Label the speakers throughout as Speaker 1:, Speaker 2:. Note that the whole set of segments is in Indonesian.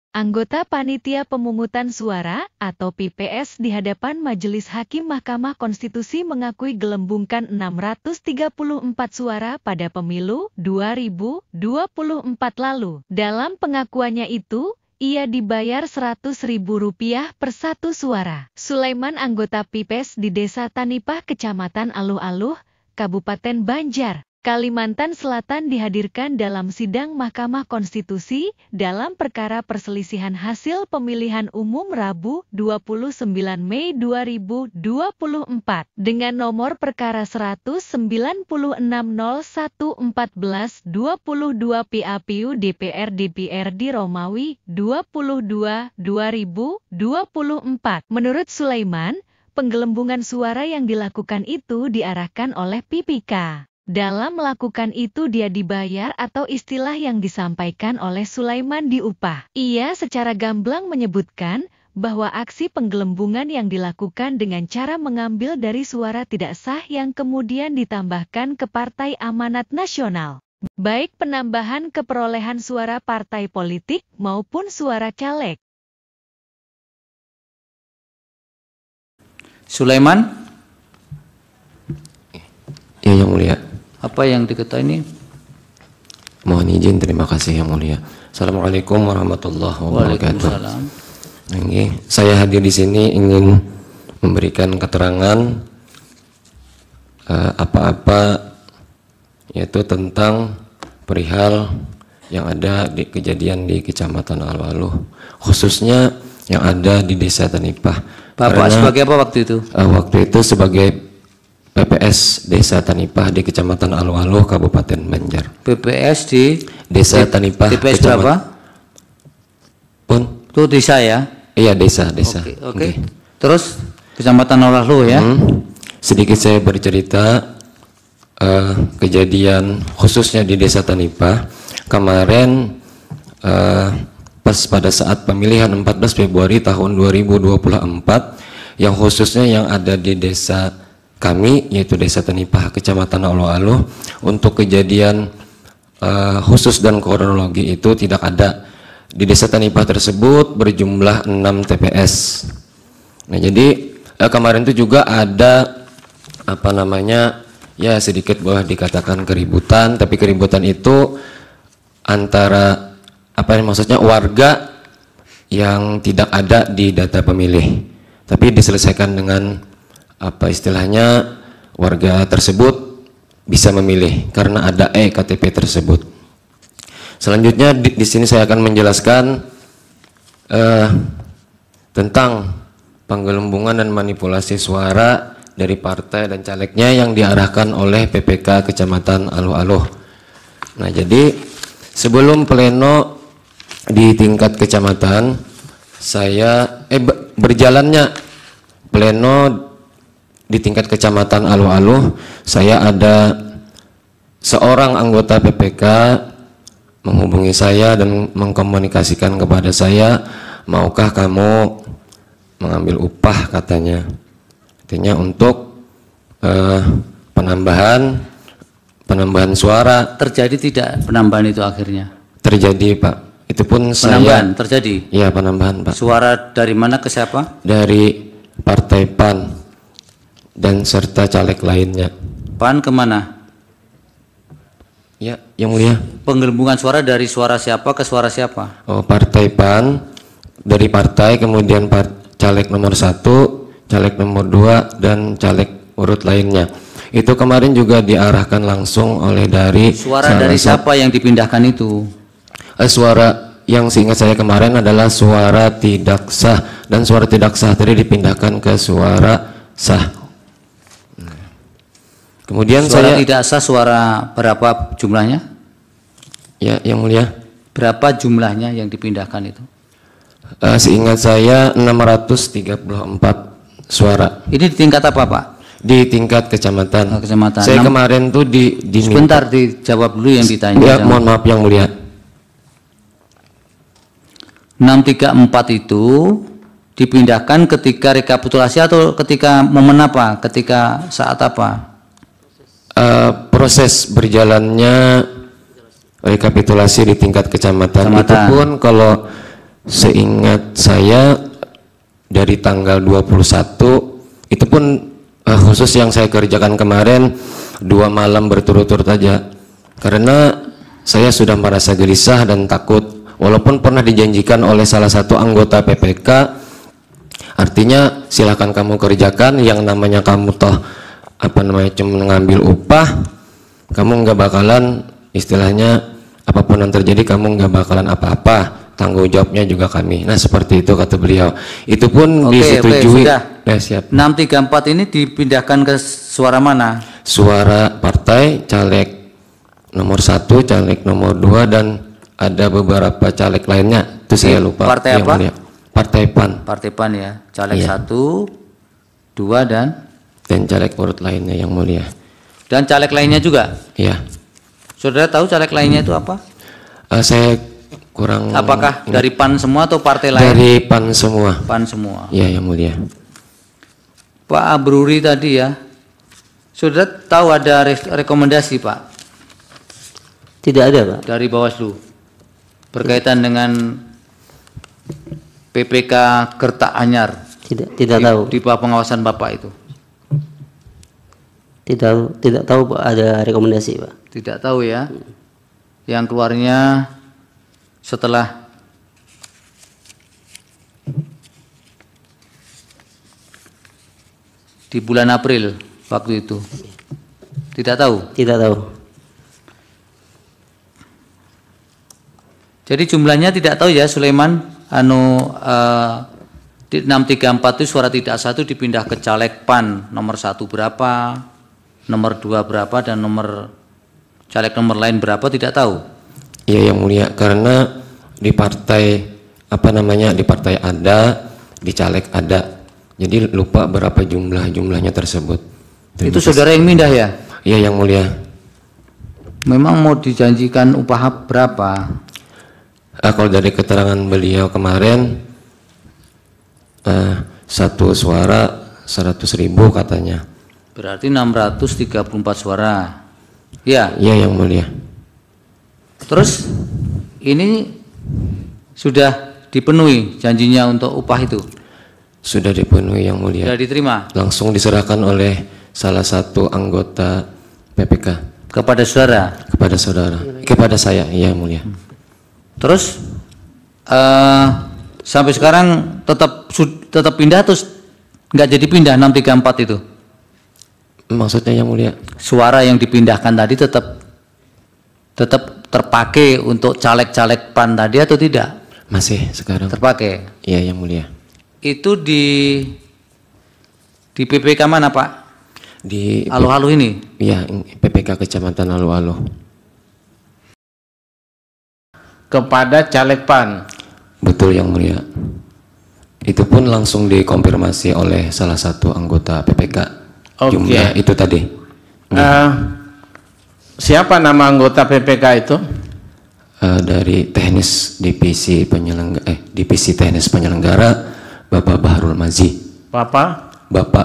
Speaker 1: Anggota Panitia Pemungutan Suara atau PPS di hadapan Majelis Hakim Mahkamah Konstitusi mengakui gelembungkan 634 suara pada pemilu 2024 lalu. Dalam pengakuannya itu, ia dibayar Rp100.000 per satu suara. Sulaiman, anggota PPS di Desa Tanipah, Kecamatan Aluh-Aluh, Kabupaten Banjar, Kalimantan Selatan, dihadirkan dalam sidang Mahkamah Konstitusi dalam perkara perselisihan hasil pemilihan umum Rabu 29 Mei 2024 dengan nomor perkara 196011422 PAPU DPR Romawi 22/2024. Menurut Sulaiman, penggelembungan suara yang dilakukan itu diarahkan oleh PPK. Dalam melakukan itu dia dibayar atau istilah yang disampaikan oleh Sulaiman diupah. Ia secara gamblang menyebutkan bahwa aksi penggelembungan yang dilakukan dengan cara mengambil dari suara tidak sah yang kemudian ditambahkan ke Partai Amanat Nasional, baik penambahan keperolehan suara partai politik maupun suara caleg.
Speaker 2: Sulaiman?
Speaker 3: Ya, Yang Mulia.
Speaker 2: Apa yang diketahui ini?
Speaker 3: Mohon izin, terima kasih Yang Mulia. Assalamualaikum warahmatullahi wabarakatuh.
Speaker 2: Waalaikumsalam.
Speaker 3: Saya hadir di sini ingin memberikan keterangan apa-apa yaitu tentang perihal yang ada di kejadian di Kecamatan Aluh-Aluh, khususnya yang ada di Desa Tanipah.
Speaker 2: Bapak sebagai apa waktu itu?
Speaker 3: Waktu itu sebagai PPS Desa Tanipah di Kecamatan Aluh-Aluh, Kabupaten Banjar.
Speaker 2: PPS di
Speaker 3: Desa Tanipah.
Speaker 2: TPS berapa?
Speaker 3: Pun?
Speaker 2: Itu desa ya?
Speaker 3: Iya, desa.
Speaker 2: Oke. Terus Kecamatan Aluh-Aluh ya?
Speaker 3: Sedikit saya bercerita kejadian khususnya di Desa Tanipah. Kemarin pas pada saat pemilihan 14 Februari tahun 2024, yang khususnya yang ada di desa kami, yaitu Desa Tanipah, Kecamatan Aluh-Aluh, untuk kejadian khusus dan kronologi itu tidak ada. Di Desa Tanipah tersebut berjumlah 6 TPS. Nah, jadi kemarin itu juga ada ya sedikit boleh dikatakan keributan, tapi keributan itu antara maksudnya warga yang tidak ada di data pemilih, tapi diselesaikan dengan istilahnya warga tersebut bisa memilih karena ada KTP tersebut. Selanjutnya di sini saya akan menjelaskan tentang penggelembungan dan manipulasi suara dari partai dan calegnya yang diarahkan oleh PPK Kecamatan Aluh-Aluh. Nah, jadi sebelum pleno di tingkat kecamatan, berjalannya pleno di tingkat Kecamatan Aluh-Aluh, saya ada seorang anggota PPK menghubungi saya dan mengkomunikasikan kepada saya, maukah kamu mengambil upah, katanya. Artinya untuk penambahan suara.
Speaker 2: Terjadi tidak penambahan itu akhirnya?
Speaker 3: Terjadi, Pak. Itu pun
Speaker 2: penambahan terjadi?
Speaker 3: Iya, penambahan, Pak.
Speaker 2: Suara dari mana ke siapa?
Speaker 3: Dari Partai PAN dan serta caleg lainnya.
Speaker 2: PAN kemana?
Speaker 3: Ya, Yang Mulia.
Speaker 2: Penggelembungan suara dari suara siapa ke suara siapa?
Speaker 3: Oh, Partai PAN, dari partai, kemudian caleg nomor 1, caleg nomor 2, dan caleg urut lainnya. Itu kemarin juga diarahkan langsung oleh dari
Speaker 2: suara dari siapa yang dipindahkan itu?
Speaker 3: Suara yang seingat saya kemarin adalah suara tidak sah, dan suara tidak sah tadi dipindahkan ke suara sah. Kemudian
Speaker 2: suara tidak sah, suara berapa jumlahnya?
Speaker 3: Ya, Yang Mulia.
Speaker 2: Berapa jumlahnya yang dipindahkan itu?
Speaker 3: Seingat saya 634 suara.
Speaker 2: Ini di tingkat apa, Pak?
Speaker 3: Di tingkat kecamatan.
Speaker 2: Kecamatan.
Speaker 3: Saya kemarin tuh
Speaker 2: sebentar dijawab dulu yang ditanya.
Speaker 3: Ya, mohon maaf Yang Mulia.
Speaker 2: 634 itu dipindahkan ketika rekapitulasi atau ketika momen apa? Ketika saat apa?
Speaker 3: Proses berjalannya rekapitulasi di tingkat kecamatan. Itu pun kalau Seingat saya dari tanggal 21 itu pun khusus yang saya kerjakan kemarin 2 malam berturut-turut aja, karena saya sudah merasa gelisah dan takut, walaupun pernah dijanjikan oleh salah satu anggota PPK, artinya silakan kamu kerjakan, yang namanya kamu toh cuma mengambil upah, kamu nggak bakalan, istilahnya apapun yang terjadi kamu nggak bakalan apa-apa, tanggung jawabnya juga kami. Nah seperti itu kata beliau. Itu pun disetujui.
Speaker 2: Sudah.
Speaker 3: Ya, siap.
Speaker 2: 634 ini dipindahkan ke suara mana?
Speaker 3: Suara partai, caleg nomor 1, caleg nomor 2, dan ada beberapa caleg lainnya. Itu saya lupa.
Speaker 2: Partai apa?
Speaker 3: Mulia. Partai PAN.
Speaker 2: Partai PAN ya. Caleg
Speaker 3: Iya.
Speaker 2: 1, 2 dan
Speaker 3: caleg urut lainnya yang mulia.
Speaker 2: Dan caleg lainnya juga.
Speaker 3: Iya.
Speaker 2: Saudara tahu caleg lainnya itu apa?
Speaker 3: Saya kurang.
Speaker 2: Apakah dari PAN semua atau partai lain?
Speaker 3: Dari PAN semua.
Speaker 2: PAN semua.
Speaker 3: Iya yang mulia.
Speaker 2: Pak Abruri tadi ya, saudara tahu ada rekomendasi Pak?
Speaker 4: Tidak ada, Pak.
Speaker 2: Dari Bawaslu berkaitan dengan PPK Kerta Anyar.
Speaker 4: Tidak tahu.
Speaker 2: Di bawah pengawasan Bapak itu.
Speaker 4: Tidak tahu, Pak, ada rekomendasi, Pak.
Speaker 2: Tidak tahu ya. Yang keluarnya setelah di bulan April waktu itu. Tidak tahu.
Speaker 4: Tidak tahu.
Speaker 2: Jadi jumlahnya tidak tahu ya Sulaiman. Di 634 itu suara tidak satu dipindah ke caleg PAN nomor 1 berapa, nomor 2 berapa, dan nomor caleg nomor lain berapa tidak tahu.
Speaker 3: Iya yang mulia, karena di partai di partai ada, di caleg ada, jadi lupa berapa jumlahnya tersebut.
Speaker 2: Itu saudara yang mindah ya?
Speaker 3: Iya yang mulia.
Speaker 2: Memang mau dijanjikan upah berapa?
Speaker 3: Kalau dari keterangan beliau kemarin, satu suara 100.000 katanya.
Speaker 2: Berarti 634 suara. Ya.
Speaker 3: Iya yang mulia.
Speaker 2: Terus ini sudah dipenuhi janjinya untuk upah itu?
Speaker 3: Sudah dipenuhi yang mulia.
Speaker 2: Sudah diterima?
Speaker 3: Langsung diserahkan oleh salah satu anggota PPK.
Speaker 2: Kepada saudara?
Speaker 3: Kepada saudara. Kepada saya, iya yang mulia.
Speaker 2: Terus sampai sekarang tetap pindah terus nggak jadi pindah 634 itu?
Speaker 3: Maksudnya yang mulia?
Speaker 2: Suara yang dipindahkan tadi tetap terpakai untuk caleg-caleg PAN tadi atau tidak?
Speaker 3: Masih sekarang.
Speaker 2: Terpakai.
Speaker 3: Iya yang mulia.
Speaker 2: Itu di PPK mana Pak?
Speaker 3: Di
Speaker 2: Alu-alu ini?
Speaker 3: Iya, PPK Kecamatan Alu-alu.
Speaker 5: Kepada caleg PAN.
Speaker 3: Betul yang mulia. Itu pun langsung dikonfirmasi oleh salah satu anggota PPK. Jumlah itu tadi.
Speaker 5: Siapa nama anggota PPK itu?
Speaker 3: Dari teknis divisi teknis penyelenggara, Bapak Bahrul Mazi. Bapak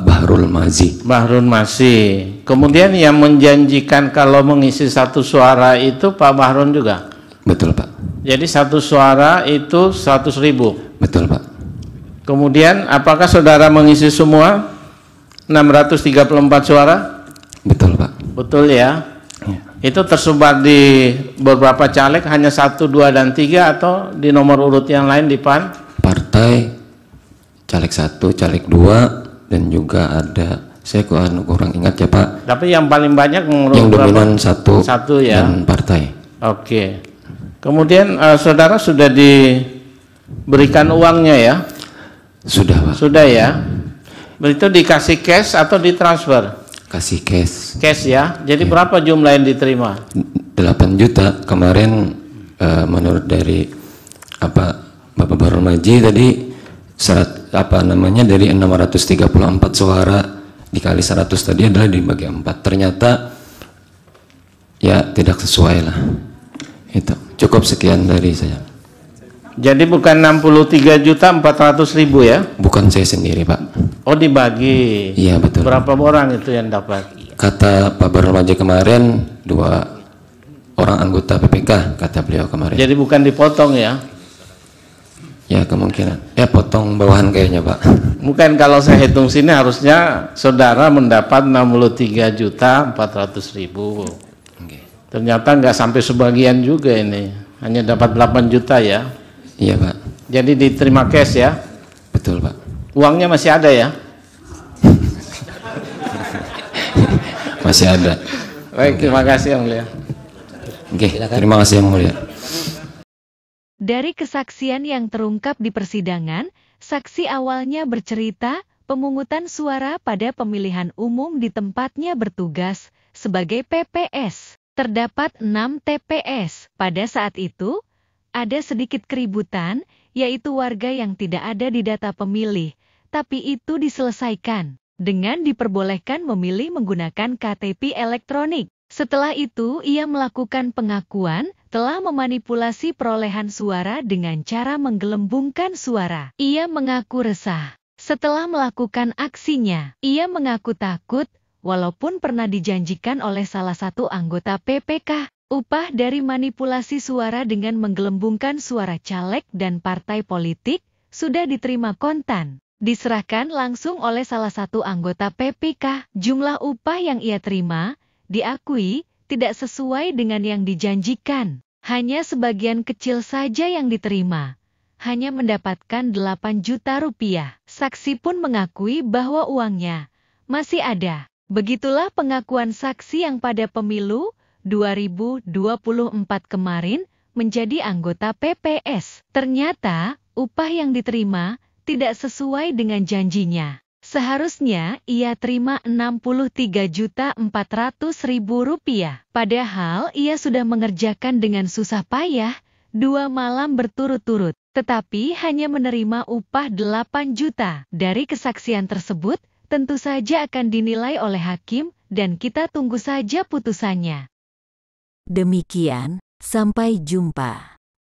Speaker 3: Bahrul Mazi.
Speaker 5: Bahrul Mazi. Kemudian yang menjanjikan kalau mengisi satu suara itu Pak Bahrul juga?
Speaker 3: Betul Pak.
Speaker 5: Jadi satu suara itu 100.000.
Speaker 3: Betul Pak.
Speaker 5: Kemudian apakah saudara mengisi semua 634 suara?
Speaker 3: Betul Pak.
Speaker 5: Betul ya. Itu tersebar di beberapa caleg, hanya 1, 2, dan 3 atau di nomor urut yang lain di PAN?
Speaker 3: Partai, caleg 1, caleg 2, dan juga ada, saya kurang ingat ya Pak.
Speaker 5: Tapi yang paling banyak
Speaker 3: yang dominan satu
Speaker 5: ya.
Speaker 3: Dan partai.
Speaker 5: Oke. Kemudian saudara sudah diberikan uangnya ya?
Speaker 3: Sudah Pak.
Speaker 5: Sudah ya. Itu dikasih cash atau ditransfer?
Speaker 3: Kasih cash.
Speaker 5: Cash ya. Jadi berapa jumlah yang diterima?
Speaker 3: 8 juta kemarin, menurut dari Bapak Bahrul Mazi tadi dari 634 suara dikali 100 tadi adalah dibagi 4. Ternyata ya tidak sesuai lah. Itu cukup sekian dari saya.
Speaker 5: Jadi bukan 63.400.000 ya?
Speaker 3: Bukan saya sendiri Pak.
Speaker 5: Oh dibagi.
Speaker 3: Iya betul.
Speaker 5: Berapa orang itu yang dapat?
Speaker 3: Kata Pak Bahrul Mazi kemarin 2 orang anggota PPK, kata beliau kemarin.
Speaker 5: Jadi bukan dipotong ya?
Speaker 3: Ya kemungkinan. Ya potong bawahan kayaknya Pak.
Speaker 5: Mungkin kalau saya hitung sini harusnya saudara mendapat 63.400.000.
Speaker 3: Oke.
Speaker 5: Ternyata nggak sampai sebagian juga ini, hanya dapat 8 juta ya.
Speaker 3: Iya Pak.
Speaker 5: Jadi diterima cash ya.
Speaker 3: Betul Pak.
Speaker 5: Uangnya masih ada ya.
Speaker 3: Masih ada.
Speaker 5: Baik, terima kasih Yang Mulia.
Speaker 3: Oke, terima kasih Yang Mulia.
Speaker 1: Dari kesaksian yang terungkap di persidangan, saksi awalnya bercerita pemungutan suara pada pemilihan umum di tempatnya bertugas sebagai PPS. Terdapat 6 TPS. Pada saat itu, ada sedikit keributan, yaitu warga yang tidak ada di data pemilih, tapi itu diselesaikan dengan diperbolehkan memilih menggunakan KTP elektronik. Setelah itu, ia melakukan pengakuan telah memanipulasi perolehan suara dengan cara menggelembungkan suara. Ia mengaku resah. Setelah melakukan aksinya, ia mengaku takut, walaupun pernah dijanjikan oleh salah satu anggota PPK, upah dari manipulasi suara dengan menggelembungkan suara caleg dan partai politik, sudah diterima kontan. Diserahkan langsung oleh salah satu anggota PPK. Jumlah upah yang ia terima, diakui tidak sesuai dengan yang dijanjikan. Hanya sebagian kecil saja yang diterima. Hanya mendapatkan 8 juta rupiah. Saksi pun mengakui bahwa uangnya masih ada. Begitulah pengakuan saksi yang pada pemilu 2024 kemarin menjadi anggota PPS. Ternyata upah yang diterima tidak sesuai dengan janjinya. Seharusnya ia terima Rp63.400.000. Padahal ia sudah mengerjakan dengan susah payah 2 malam berturut-turut, tetapi hanya menerima upah 8 juta. Dari kesaksian tersebut, tentu saja akan dinilai oleh hakim dan kita tunggu saja putusannya.
Speaker 6: Demikian, sampai jumpa.